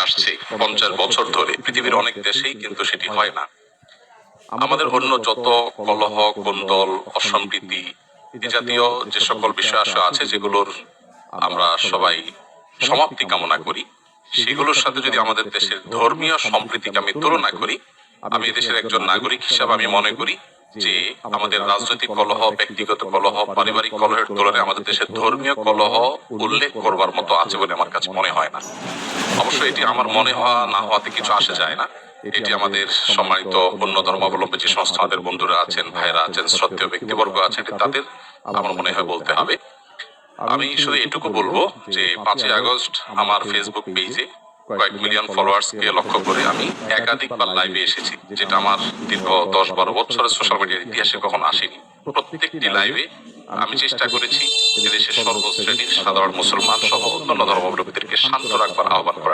আসছে 50 বছর ধরে, পৃথিবীর অনেক দেশেই কিন্তু সেটি হয় না। আমাদের অন্য যত কলহ, কোন্দল, অসম্প্রীতি এ জাতীয় যে সকল বিষয় আছে যেগুলোর আমরা সবাই সমাপ্তি কামনা করি, সেগুলোর সাথে যদি আমাদের দেশের ধর্মীয় সম্প্রীতিকে আমি তুলনা করি, আমি দেশের একজন নাগরিক হিসাবে আমি মনে করি যে আমাদের রাজনৈতিক কলহ, ব্যক্তিগত কলহ, পারিবারিক কলহের তুলনায় আমাদের দেশের ধর্মীয় কলহ উল্লেখ করবার মতো আছে বলে আমার কাছে মনে হয় না। অবশ্য এটি আমার মনে হওয়া না হওয়াতে কিছু আসে যায় না। এটি আমাদের সম্মানিত অন্য ধর্মাবলম্বী যে সমস্ত আমাদের বন্ধুরা আছেন, ভাইরা আছেন, শ্রদ্ধেয় ব্যক্তিবর্গ আছেন, তাদের আমার মনে হয় বলতে হবে। আমি শুধু এটুকু বলবো যে 5ই আগস্ট আমার ফেসবুক পেজে কয়েক মিলিয়ন ফলোয়ার্সকে লক্ষ্য করে আমি একাধিকবার লাইভে এসেছি, যেটা আমার দীর্ঘ 10-12 বছরের সোশ্যাল মিডিয়ার ইতিহাসে কখনো আসেনি। প্রত্যেকটি লাইভে আমি চেষ্টা করেছি এদেশের সর্বশ্রেণীর সাধারণ মুসলমান সহ অন্যান্য ধর্মাবলম্বীদেরকে শান্ত রাখবার আহ্বান করার।